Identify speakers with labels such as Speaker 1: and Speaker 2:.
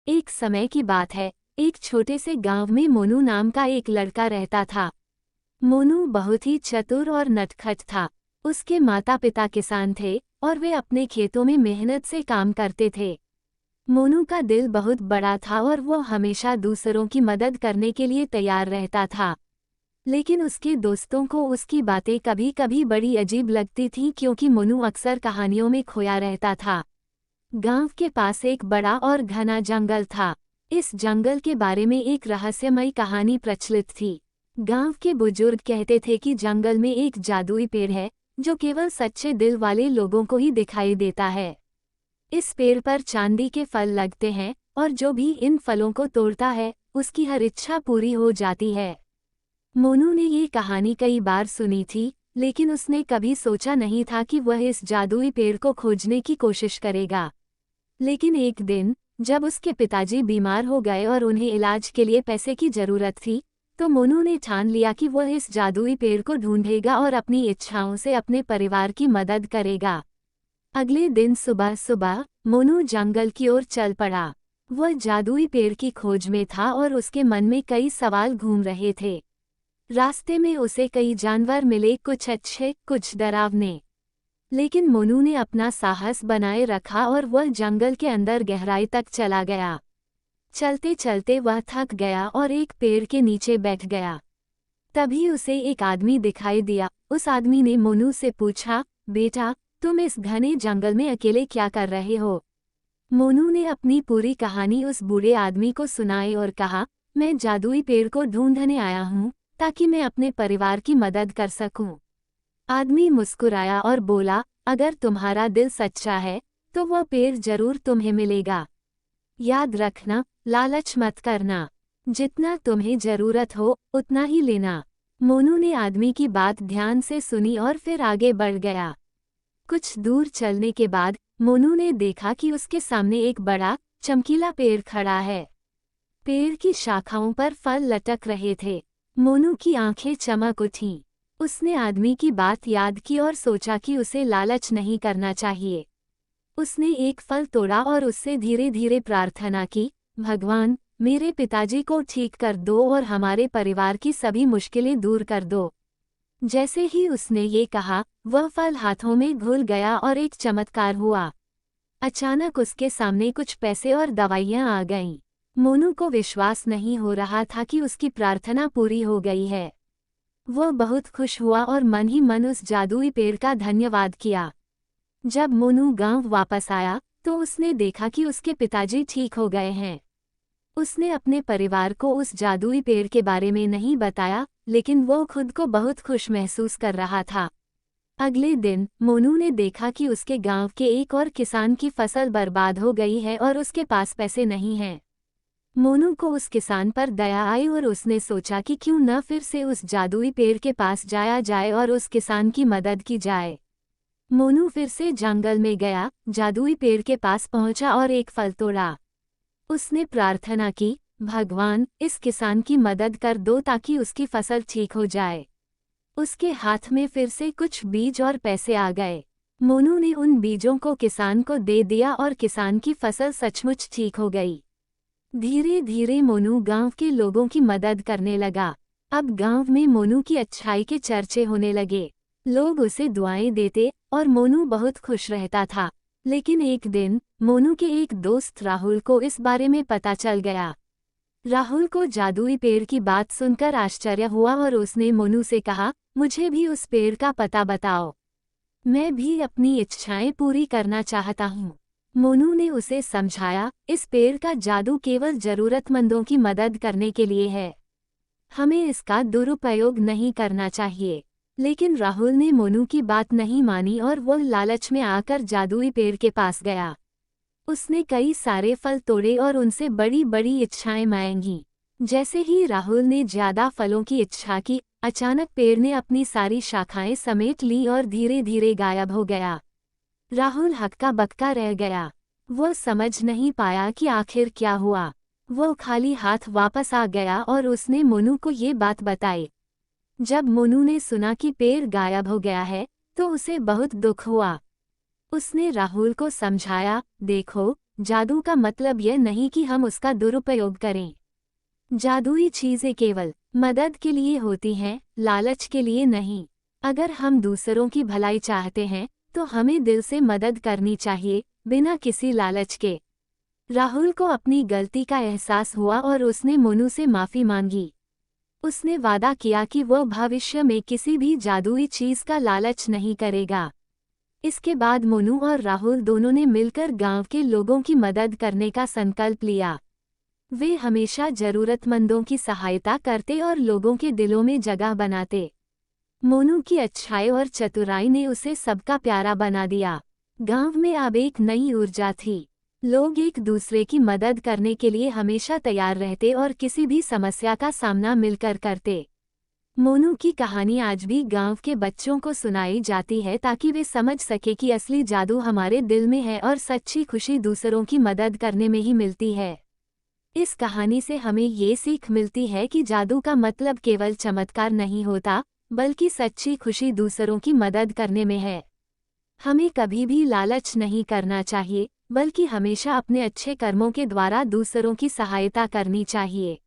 Speaker 1: एक समय की बात है, एक छोटे से गांव में मोनू नाम का एक लड़का रहता था। मोनू बहुत ही चतुर और नटखट था। उसके माता पिता किसान थे और वे अपने खेतों में मेहनत से काम करते थे। मोनू का दिल बहुत बड़ा था और वो हमेशा दूसरों की मदद करने के लिए तैयार रहता था। लेकिन उसके दोस्तों को उसकी बातें कभी कभी बड़ी अजीब लगती थीं क्योंकि मोनू अक्सर कहानियों में खोया रहता था। गांव के पास एक बड़ा और घना जंगल था। इस जंगल के बारे में एक रहस्यमयी कहानी प्रचलित थी। गांव के बुजुर्ग कहते थे कि जंगल में एक जादुई पेड़ है जो केवल सच्चे दिल वाले लोगों को ही दिखाई देता है। इस पेड़ पर चांदी के फल लगते हैं और जो भी इन फलों को तोड़ता है उसकी हर इच्छा पूरी हो जाती है। मोनू ने ये कहानी कई बार सुनी थी, लेकिन उसने कभी सोचा नहीं था कि वह इस जादुई पेड़ को खोजने की कोशिश करेगा। लेकिन एक दिन जब उसके पिताजी बीमार हो गए और उन्हें इलाज के लिए पैसे की जरूरत थी, तो मोनू ने ठान लिया कि वह इस जादुई पेड़ को ढूंढेगा और अपनी इच्छाओं से अपने परिवार की मदद करेगा। अगले दिन सुबह सुबह मोनू जंगल की ओर चल पड़ा। वह जादुई पेड़ की खोज में था और उसके मन में कई सवाल घूम रहे थे। रास्ते में उसे कई जानवर मिले, कुछ अच्छे कुछ डरावने। लेकिन मोनू ने अपना साहस बनाए रखा और वह जंगल के अंदर गहराई तक चला गया। चलते चलते वह थक गया और एक पेड़ के नीचे बैठ गया। तभी उसे एक आदमी दिखाई दिया। उस आदमी ने मोनू से पूछा, बेटा, तुम इस घने जंगल में अकेले क्या कर रहे हो? मोनू ने अपनी पूरी कहानी उस बूढ़े आदमी को सुनाई और कहा, मैं जादुई पेड़ को ढूंढने आया हूँ ताकि मैं अपने परिवार की मदद कर सकूं। आदमी मुस्कुराया और बोला, अगर तुम्हारा दिल सच्चा है तो वह पेड़ जरूर तुम्हें मिलेगा। याद रखना, लालच मत करना। जितना तुम्हें जरूरत हो उतना ही लेना। मोनू ने आदमी की बात ध्यान से सुनी और फिर आगे बढ़ गया। कुछ दूर चलने के बाद मोनू ने देखा कि उसके सामने एक बड़ा चमकीला पेड़ खड़ा है। पेड़ की शाखाओं पर फल लटक रहे थे। मोनू की आंखें चमक उठीं। उसने आदमी की बात याद की और सोचा कि उसे लालच नहीं करना चाहिए। उसने एक फल तोड़ा और उससे धीरे धीरे प्रार्थना की, भगवान, मेरे पिताजी को ठीक कर दो और हमारे परिवार की सभी मुश्किलें दूर कर दो। जैसे ही उसने ये कहा, वह फल हाथों में घुल गया और एक चमत्कार हुआ। अचानक उसके सामने कुछ पैसे और दवाइयां आ गईं। मोनू को विश्वास नहीं हो रहा था कि उसकी प्रार्थना पूरी हो गई है। वह बहुत खुश हुआ और मन ही मन उस जादुई पेड़ का धन्यवाद किया। जब मोनू गांव वापस आया तो उसने देखा कि उसके पिताजी ठीक हो गए हैं। उसने अपने परिवार को उस जादुई पेड़ के बारे में नहीं बताया, लेकिन वो खुद को बहुत खुश महसूस कर रहा था। अगले दिन मोनू ने देखा कि उसके गांव के एक और किसान की फसल बर्बाद हो गई है और उसके पास पैसे नहीं हैं। मोनू को उस किसान पर दया आई और उसने सोचा कि क्यों न फिर से उस जादुई पेड़ के पास जाया जाए और उस किसान की मदद की जाए। मोनू फिर से जंगल में गया, जादुई पेड़ के पास पहुंचा और एक फल तोड़ा। उसने प्रार्थना की, भगवान, इस किसान की मदद कर दो ताकि उसकी फसल ठीक हो जाए। उसके हाथ में फिर से कुछ बीज और पैसे आ गए। मोनू ने उन बीजों को किसान को दे दिया और किसान की फसल सचमुच ठीक हो गई। धीरे धीरे मोनू गांव के लोगों की मदद करने लगा। अब गांव में मोनू की अच्छाई के चर्चे होने लगे। लोग उसे दुआएं देते और मोनू बहुत खुश रहता था। लेकिन एक दिन मोनू के एक दोस्त राहुल को इस बारे में पता चल गया। राहुल को जादुई पेड़ की बात सुनकर आश्चर्य हुआ और उसने मोनू से कहा, मुझे भी उस पेड़ का पता बताओ। मैं भी अपनी इच्छाएं पूरी करना चाहता हूँ। मोनू ने उसे समझाया, इस पेड़ का जादू केवल जरूरतमंदों की मदद करने के लिए है। हमें इसका दुरुपयोग नहीं करना चाहिए। लेकिन राहुल ने मोनू की बात नहीं मानी और वह लालच में आकर जादुई पेड़ के पास गया। उसने कई सारे फल तोड़े और उनसे बड़ी बड़ी इच्छाएं मांगी। जैसे ही राहुल ने ज्यादा फलों की इच्छा की, अचानक पेड़ ने अपनी सारी शाखाएं समेट ली और धीरे धीरे गायब हो गया। राहुल हक्का बक्का रह गया। वह समझ नहीं पाया कि आखिर क्या हुआ। वह खाली हाथ वापस आ गया और उसने मोनू को ये बात बताई। जब मोनू ने सुना कि पेड़ गायब हो गया है तो उसे बहुत दुख हुआ। उसने राहुल को समझाया, देखो, जादू का मतलब यह नहीं कि हम उसका दुरुपयोग करें। जादुई चीजें केवल मदद के लिए होती हैं, लालच के लिए नहीं। अगर हम दूसरों की भलाई चाहते हैं तो हमें दिल से मदद करनी चाहिए, बिना किसी लालच के। राहुल को अपनी गलती का एहसास हुआ और उसने मोनू से माफी मांगी। उसने वादा किया कि वह भविष्य में किसी भी जादुई चीज का लालच नहीं करेगा। इसके बाद मोनू और राहुल दोनों ने मिलकर गांव के लोगों की मदद करने का संकल्प लिया। वे हमेशा जरूरतमंदों की सहायता करते और लोगों के दिलों में जगह बनाते। मोनू की अच्छाई और चतुराई ने उसे सबका प्यारा बना दिया। गांव में अब एक नई ऊर्जा थी। लोग एक दूसरे की मदद करने के लिए हमेशा तैयार रहते और किसी भी समस्या का सामना मिलकर करते। मोनू की कहानी आज भी गांव के बच्चों को सुनाई जाती है ताकि वे समझ सके कि असली जादू हमारे दिल में है और सच्ची खुशी दूसरों की मदद करने में ही मिलती है। इस कहानी से हमें ये सीख मिलती है कि जादू का मतलब केवल चमत्कार नहीं होता, बल्कि सच्ची खुशी दूसरों की मदद करने में है। हमें कभी भी लालच नहीं करना चाहिए, बल्कि हमेशा अपने अच्छे कर्मों के द्वारा दूसरों की सहायता करनी चाहिए।